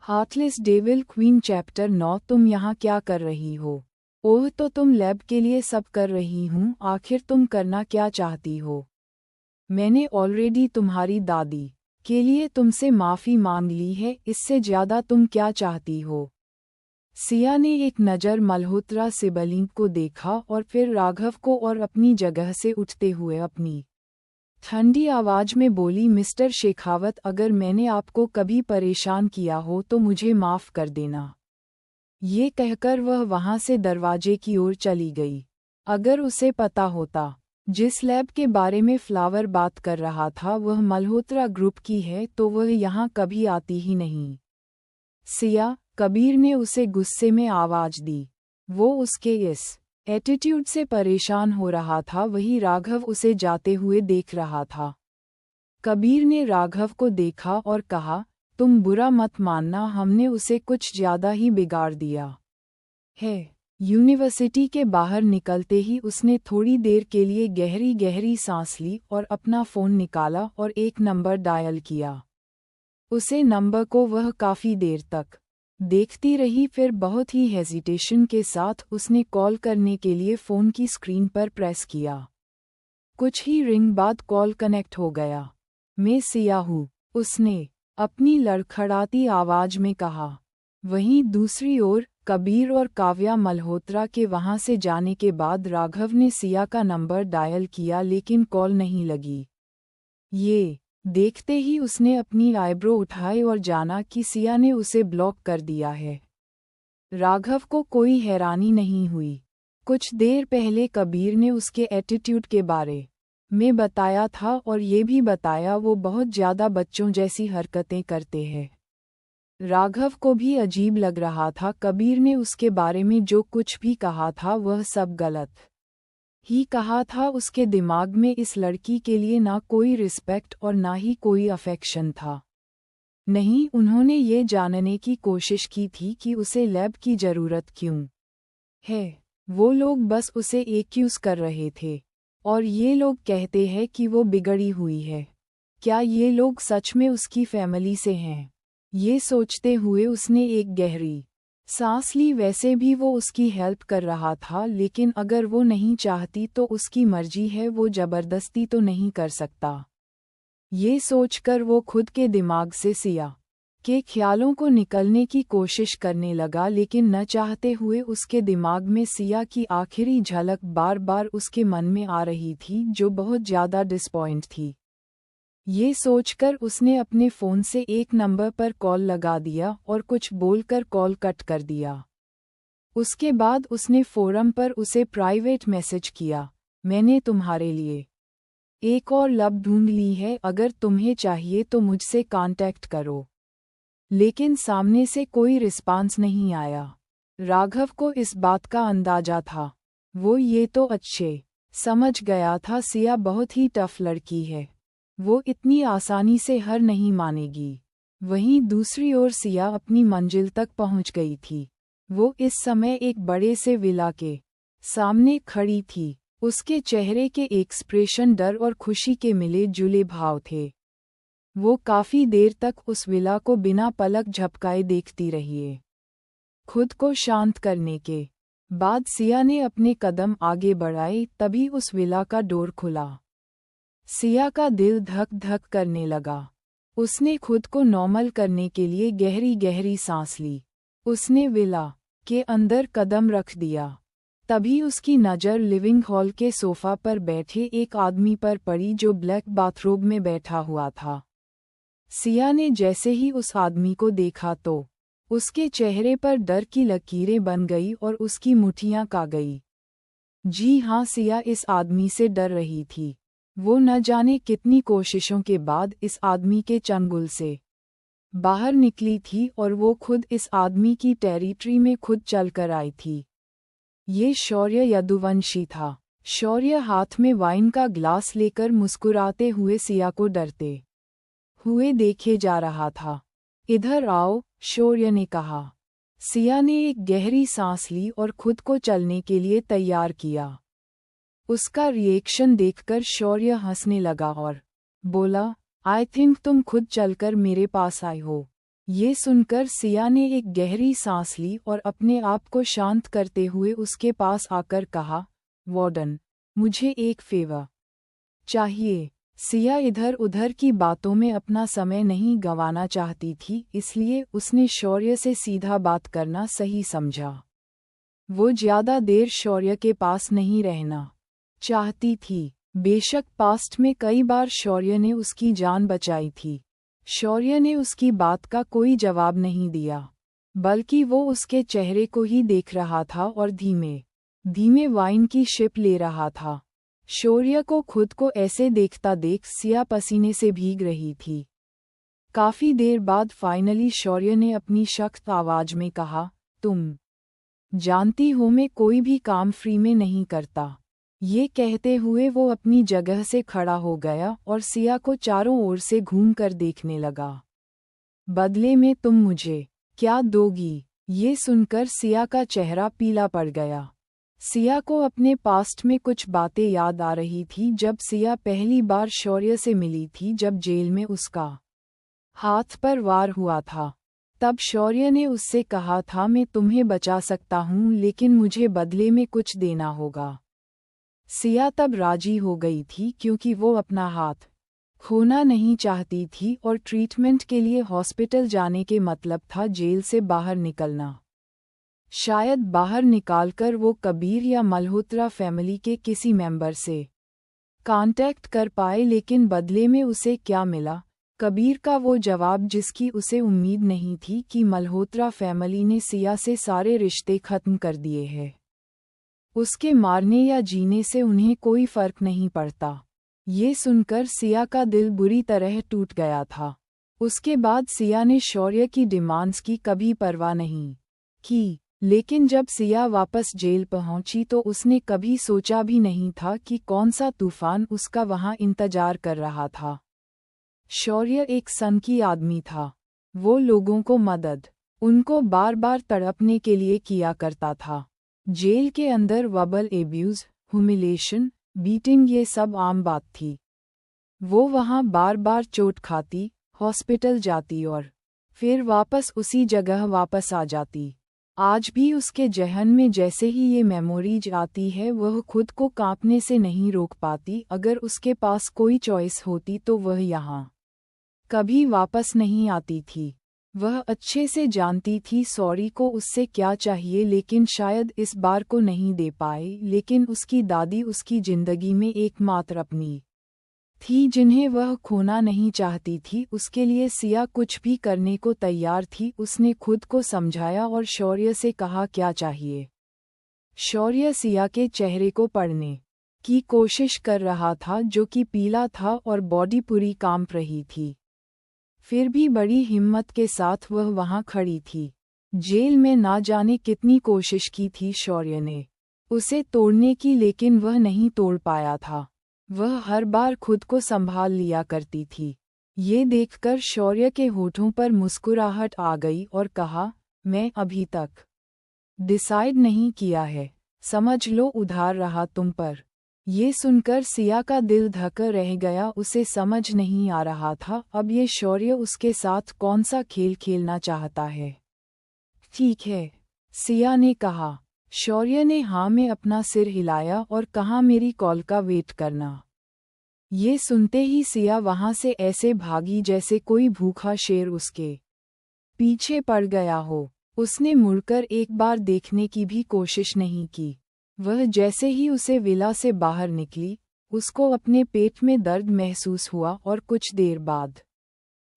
Heartless devil queen chapter 9। तुम यहाँ क्या कर रही हो? ओह, तो तुम लैब के लिए सब कर रही हूँ। आखिर तुम करना क्या चाहती हो? मैंने ऑलरेडी तुम्हारी दादी के लिए तुमसे माफ़ी मांग ली है, इससे ज़्यादा तुम क्या चाहती हो? सिया ने एक नज़र मल्होत्रा सिबलिंग को देखा और फिर राघव को और अपनी जगह से उठते हुए अपनी ठंडी आवाज में बोली, मिस्टर शेखावत, अगर मैंने आपको कभी परेशान किया हो तो मुझे माफ़ कर देना। ये कहकर वह वहाँ से दरवाजे की ओर चली गई। अगर उसे पता होता जिस लैब के बारे में फ्लावर बात कर रहा था वह मल्होत्रा ग्रुप की है तो वह यहाँ कभी आती ही नहीं। सिया, कबीर ने उसे गुस्से में आवाज दी। वो उसके इस एटीट्यूड से परेशान हो रहा था, वही राघव उसे जाते हुए देख रहा था। कबीर ने राघव को देखा और कहा, तुम बुरा मत मानना, हमने उसे कुछ ज्यादा ही बिगाड़ दिया है। यूनिवर्सिटी के बाहर निकलते ही उसने थोड़ी देर के लिए गहरी गहरी सांस ली और अपना फ़ोन निकाला और एक नंबर डायल किया। उसे नंबर को वह काफ़ी देर तक देखती रही, फिर बहुत ही हेजिटेशन के साथ उसने कॉल करने के लिए फ़ोन की स्क्रीन पर प्रेस किया। कुछ ही रिंग बाद कॉल कनेक्ट हो गया। मैं सिया हूँ, उसने अपनी लड़खड़ाती आवाज में कहा। वहीं दूसरी ओर कबीर और काव्या मल्होत्रा के वहां से जाने के बाद राघव ने सिया का नंबर डायल किया लेकिन कॉल नहीं लगी। ये देखते ही उसने अपनी आईब्रो उठाई और जाना कि सिया ने उसे ब्लॉक कर दिया है। राघव को कोई हैरानी नहीं हुई। कुछ देर पहले कबीर ने उसके एटीट्यूड के बारे में बताया था और ये भी बताया वो बहुत ज़्यादा बच्चों जैसी हरकतें करते हैं। राघव को भी अजीब लग रहा था। कबीर ने उसके बारे में जो कुछ भी कहा था वह सब गलत ही कहा था। उसके दिमाग में इस लड़की के लिए ना कोई रिस्पेक्ट और ना ही कोई अफेक्शन था। नहीं, उन्होंने ये जानने की कोशिश की थी कि उसे लैब की ज़रूरत क्यों है। वो लोग बस उसे एक्यूज़ कर रहे थे और ये लोग कहते हैं कि वो बिगड़ी हुई है। क्या ये लोग सच में उसकी फैमिली से हैं? ये सोचते हुए उसने एक गहरी सांस ली। वैसे भी वो उसकी हेल्प कर रहा था, लेकिन अगर वो नहीं चाहती तो उसकी मर्जी है, वो ज़बरदस्ती तो नहीं कर सकता। ये सोचकर वो खुद के दिमाग से सिया के ख्यालों को निकलने की कोशिश करने लगा, लेकिन न चाहते हुए उसके दिमाग में सिया की आखिरी झलक बार बार उसके मन में आ रही थी, जो बहुत ज़्यादा डिसपॉइंट थी। ये सोचकर उसने अपने फ़ोन से एक नंबर पर कॉल लगा दिया और कुछ बोलकर कॉल कट कर दिया। उसके बाद उसने फोरम पर उसे प्राइवेट मैसेज किया, मैंने तुम्हारे लिए एक और लब ढूंढ ली है, अगर तुम्हें चाहिए तो मुझसे कांटेक्ट करो। लेकिन सामने से कोई रिस्पांस नहीं आया। राघव को इस बात का अंदाजा था। वो ये तो अच्छे समझ गया था, सिया बहुत ही टफ लड़की है, वो इतनी आसानी से हार नहीं मानेगी। वहीं दूसरी ओर सिया अपनी मंजिल तक पहुंच गई थी। वो इस समय एक बड़े से विला के सामने खड़ी थी। उसके चेहरे के एक्सप्रेशन डर और खुशी के मिले जुले भाव थे। वो काफ़ी देर तक उस विला को बिना पलक झपकाए देखती रही। खुद को शांत करने के बाद सिया ने अपने कदम आगे बढ़ाए, तभी उस विला का डोर खुला। सिया का दिल धक धक करने लगा। उसने खुद को नॉर्मल करने के लिए गहरी गहरी सांस ली। उसने विला के अंदर कदम रख दिया। तभी उसकी नज़र लिविंग हॉल के सोफा पर बैठे एक आदमी पर पड़ी जो ब्लैक बाथरोब में बैठा हुआ था। सिया ने जैसे ही उस आदमी को देखा तो उसके चेहरे पर डर की लकीरें बन गई और उसकी मुट्ठियां कांप गई। जी हाँ, सिया इस आदमी से डर रही थी। वो न जाने कितनी कोशिशों के बाद इस आदमी के चंगुल से बाहर निकली थी और वो खुद इस आदमी की टेरिटरी में खुद चलकर आई थी। ये शौर्य यदुवंशी था। शौर्य हाथ में वाइन का ग्लास लेकर मुस्कुराते हुए सिया को डरते हुए देखे जा रहा था। इधर आओ, शौर्य ने कहा। सिया ने एक गहरी सांस ली और खुद को चलने के लिए तैयार किया। उसका रिएक्शन देखकर शौर्य हंसने लगा और बोला, आई थिंक तुम खुद चलकर मेरे पास आए हो। ये सुनकर सिया ने एक गहरी सांस ली और अपने आप को शांत करते हुए उसके पास आकर कहा, वार्डन, मुझे एक फेवर चाहिए। सिया इधर उधर की बातों में अपना समय नहीं गंवाना चाहती थी, इसलिए उसने शौर्य से सीधा बात करना सही समझा। वो ज्यादा देर शौर्य के पास नहीं रहना चाहती थी। बेशक पास्ट में कई बार शौर्य ने उसकी जान बचाई थी। शौर्य ने उसकी बात का कोई जवाब नहीं दिया, बल्कि वो उसके चेहरे को ही देख रहा था और धीमे धीमे वाइन की शिप ले रहा था। शौर्य को खुद को ऐसे देखता देख सिया पसीने से भीग रही थी। काफी देर बाद फाइनली शौर्य ने अपनी सख्त आवाज में कहा, तुम जानती हो मैं कोई भी काम फ्री में नहीं करता। ये कहते हुए वो अपनी जगह से खड़ा हो गया और सिया को चारों ओर से घूमकर देखने लगा। बदले में तुम मुझे क्या दोगी? ये सुनकर सिया का चेहरा पीला पड़ गया। सिया को अपने पास्ट में कुछ बातें याद आ रही थी, जब सिया पहली बार शौर्य से मिली थी, जब जेल में उसका हाथ पर वार हुआ था। तब शौर्य ने उससे कहा था, मैं तुम्हें बचा सकता हूँ लेकिन मुझे बदले में कुछ देना होगा। सिया तब राजी हो गई थी क्योंकि वो अपना हाथ खोना नहीं चाहती थी और ट्रीटमेंट के लिए हॉस्पिटल जाने के मतलब था जेल से बाहर निकलना। शायद बाहर निकालकर वो कबीर या मल्होत्रा फैमिली के किसी मेंबर से कांटेक्ट कर पाए, लेकिन बदले में उसे क्या मिला? कबीर का वो जवाब जिसकी उसे उम्मीद नहीं थी कि मल्होत्रा फैमिली ने सिया से सारे रिश्ते खत्म कर दिए हैं। उसके मारने या जीने से उन्हें कोई फर्क नहीं पड़ता। ये सुनकर सिया का दिल बुरी तरह टूट गया था। उसके बाद सिया ने शौर्य की डिमांड्स की कभी परवाह नहीं की, लेकिन जब सिया वापस जेल पहुंची तो उसने कभी सोचा भी नहीं था कि कौन सा तूफान उसका वहां इंतजार कर रहा था। शौर्य एक सनकी आदमी था। वो लोगों को मदद, उनको बार बार तड़पने के लिए किया करता था। जेल के अंदर वर्बल एब्यूज, ह्यूमिलेशन, बीटिंग ये सब आम बात थी। वो वहां बार बार चोट खाती, हॉस्पिटल जाती और फिर वापस उसी जगह वापस आ जाती। आज भी उसके जहन में जैसे ही ये मेमोरीज आती है वह खुद को कांपने से नहीं रोक पाती। अगर उसके पास कोई चॉइस होती तो वह यहाँ कभी वापस नहीं आती थी। वह अच्छे से जानती थी सॉरी को उससे क्या चाहिए, लेकिन शायद इस बार को नहीं दे पाए। लेकिन उसकी दादी उसकी जिंदगी में एकमात्र अपनी थी जिन्हें वह खोना नहीं चाहती थी। उसके लिए सिया कुछ भी करने को तैयार थी। उसने खुद को समझाया और शौर्य से कहा, क्या चाहिए? शौर्य सिया के चेहरे को पढ़ने की कोशिश कर रहा था, जो कि पीला था और बॉडी पूरी कांप रही थी। फिर भी बड़ी हिम्मत के साथ वह वहां खड़ी थी। जेल में ना जाने कितनी कोशिश की थी शौर्य ने उसे तोड़ने की, लेकिन वह नहीं तोड़ पाया था। वह हर बार खुद को संभाल लिया करती थी। ये देखकर शौर्य के होठों पर मुस्कुराहट आ गई और कहा, मैं अभी तक डिसाइड नहीं किया है, समझ लो उधार रहा तुम पर। ये सुनकर सिया का दिल धक रह गया। उसे समझ नहीं आ रहा था अब ये शौर्य उसके साथ कौन सा खेल खेलना चाहता है। ठीक है, सिया ने कहा। शौर्य ने हाँ में अपना सिर हिलाया और कहा, मेरी कॉल का वेट करना। ये सुनते ही सिया वहां से ऐसे भागी जैसे कोई भूखा शेर उसके पीछे पड़ गया हो। उसने मुड़कर एक बार देखने की भी कोशिश नहीं की। वह जैसे ही उसे विला से बाहर निकली, उसको अपने पेट में दर्द महसूस हुआ और कुछ देर बाद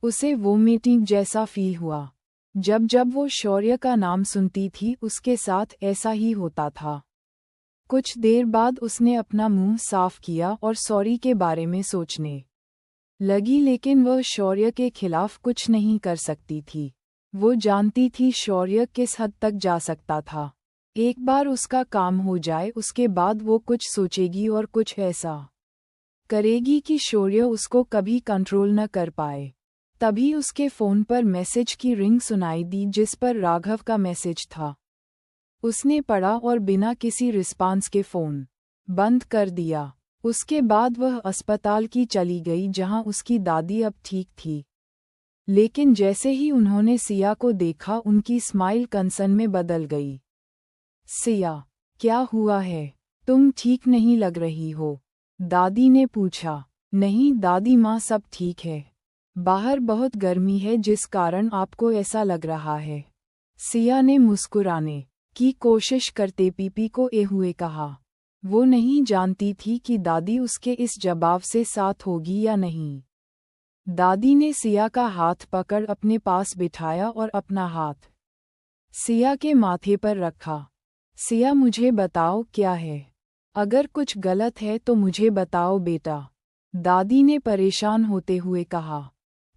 उसे वोमिटिंग जैसा फील हुआ। जब जब वो शौर्य का नाम सुनती थी उसके साथ ऐसा ही होता था। कुछ देर बाद उसने अपना मुंह साफ किया और सॉरी के बारे में सोचने लगी, लेकिन वह शौर्य के खिलाफ कुछ नहीं कर सकती थी। वो जानती थी शौर्य किस हद तक जा सकता था। एक बार उसका काम हो जाए उसके बाद वो कुछ सोचेगी और कुछ ऐसा करेगी कि शौर्य उसको कभी कंट्रोल न कर पाए। तभी उसके फ़ोन पर मैसेज की रिंग सुनाई दी, जिस पर राघव का मैसेज था। उसने पढ़ा और बिना किसी रिस्पांस के फ़ोन बंद कर दिया। उसके बाद वह अस्पताल की चली गई, जहां उसकी दादी अब ठीक थी। लेकिन जैसे ही उन्होंने सिया को देखा उनकी स्माइल कंसर्न में बदल गई। सिया, क्या हुआ है? तुम ठीक नहीं लग रही हो, दादी ने पूछा। नहीं दादी माँ, सब ठीक है। बाहर बहुत गर्मी है जिस कारण आपको ऐसा लग रहा है। सिया ने मुस्कुराने की कोशिश करते पीपी को ए हुए कहा। वो नहीं जानती थी कि दादी उसके इस जवाब से साथ होगी या नहीं। दादी ने सिया का हाथ पकड़ अपने पास बिठाया और अपना हाथ सिया के माथे पर रखा। सिया, मुझे बताओ क्या है? अगर कुछ गलत है तो मुझे बताओ बेटा, दादी ने परेशान होते हुए कहा।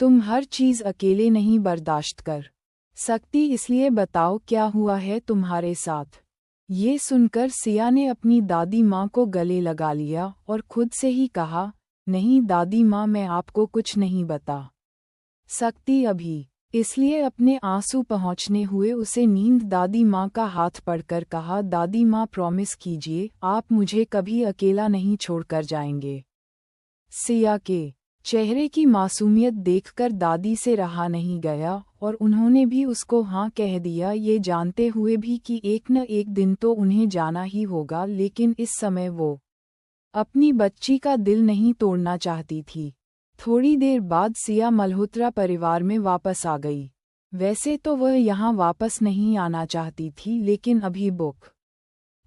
तुम हर चीज़ अकेले नहीं बर्दाश्त कर सकती, इसलिए बताओ क्या हुआ है तुम्हारे साथ। ये सुनकर सिया ने अपनी दादी माँ को गले लगा लिया और खुद से ही कहा, नहीं दादी माँ, मैं आपको कुछ नहीं बता सकती अभी। इसलिए अपने आंसू पहुँचने हुए उसे नींद दादी माँ का हाथ पकड़कर कहा, दादी माँ प्रॉमिस कीजिए आप मुझे कभी अकेला नहीं छोड़कर जाएंगे। सिया के चेहरे की मासूमियत देखकर दादी से रहा नहीं गया और उन्होंने भी उसको हाँ कह दिया, ये जानते हुए भी कि एक न एक दिन तो उन्हें जाना ही होगा, लेकिन इस समय वो अपनी बच्ची का दिल नहीं तोड़ना चाहती थी। थोड़ी देर बाद सिया मल्होत्रा परिवार में वापस आ गई। वैसे तो वह यहाँ वापस नहीं आना चाहती थी, लेकिन अभी बुक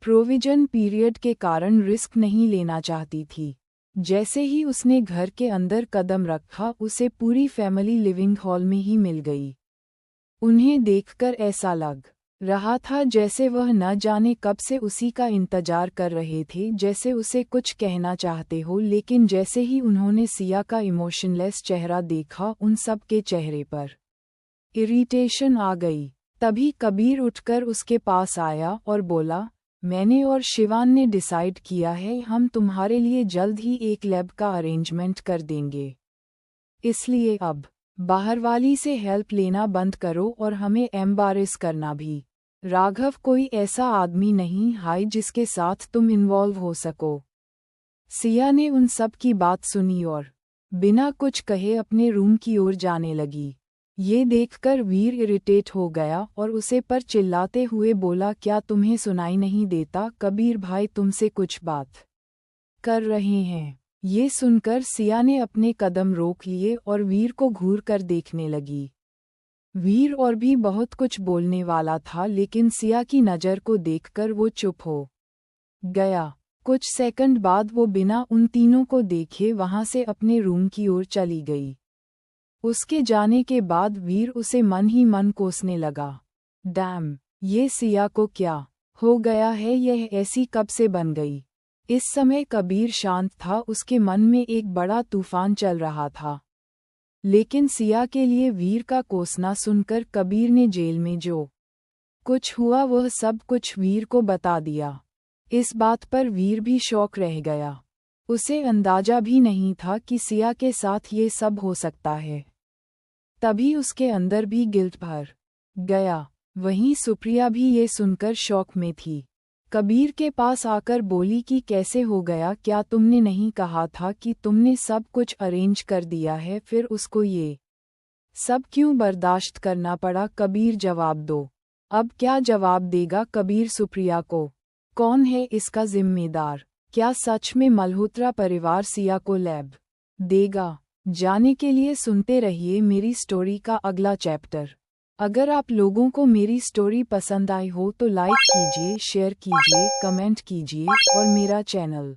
प्रोविजन पीरियड के कारण रिस्क नहीं लेना चाहती थी। जैसे ही उसने घर के अंदर कदम रखा उसे पूरी फैमिली लिविंग हॉल में ही मिल गई। उन्हें देखकर ऐसा लग रहा था जैसे वह न जाने कब से उसी का इंतजार कर रहे थे, जैसे उसे कुछ कहना चाहते हो, लेकिन जैसे ही उन्होंने सिया का इमोशनलेस चेहरा देखा उन सब के चेहरे पर इरिटेशन आ गई। तभी कबीर उठकर उसके पास आया और बोला, मैंने और शिवान ने डिसाइड किया है, हम तुम्हारे लिए जल्द ही एक लैब का अरेंजमेंट कर देंगे। इसलिए अब बाहर वाली से हेल्प लेना बंद करो और हमें एम्बारेस करना भी। राघव कोई ऐसा आदमी नहीं है जिसके साथ तुम इन्वॉल्व हो सको। सिया ने उन सब की बात सुनी और बिना कुछ कहे अपने रूम की ओर जाने लगी। ये देखकर वीर इरिटेट हो गया और उसे पर चिल्लाते हुए बोला, क्या तुम्हें सुनाई नहीं देता? कबीर भाई तुमसे कुछ बात कर रहे हैं। ये सुनकर सिया ने अपने कदम रोक लिए और वीर को घूर कर देखने लगी। वीर और भी बहुत कुछ बोलने वाला था, लेकिन सिया की नज़र को देखकर वो चुप हो गया। कुछ सेकंड बाद वो बिना उन तीनों को देखे वहां से अपने रूम की ओर चली गई। उसके जाने के बाद वीर उसे मन ही मन कोसने लगा। डैम, ये सिया को क्या हो गया है? यह ऐसी कब से बन गई? इस समय कबीर शांत था, उसके मन में एक बड़ा तूफान चल रहा था। लेकिन सिया के लिए वीर का कोसना सुनकर कबीर ने जेल में जो कुछ हुआ वह सब कुछ वीर को बता दिया। इस बात पर वीर भी शॉक रह गया। उसे अंदाजा भी नहीं था कि सिया के साथ ये सब हो सकता है। तभी उसके अंदर भी गिल्ट भर गया। वहीं सुप्रिया भी ये सुनकर शॉक में थी। कबीर के पास आकर बोली कि कैसे हो गया, क्या तुमने नहीं कहा था कि तुमने सब कुछ अरेंज कर दिया है, फिर उसको ये सब क्यों बर्दाश्त करना पड़ा? कबीर जवाब दो। अब क्या जवाब देगा कबीर सुप्रिया को? कौन है इसका जिम्मेदार? क्या सच में मल्होत्रा परिवार सिया को लैब देगा? जाने के लिए सुनते रहिए मेरी स्टोरी का अगला चैप्टर। अगर आप लोगों को मेरी स्टोरी पसंद आई हो तो लाइक कीजिए, शेयर कीजिए, कमेंट कीजिए और मेरा चैनल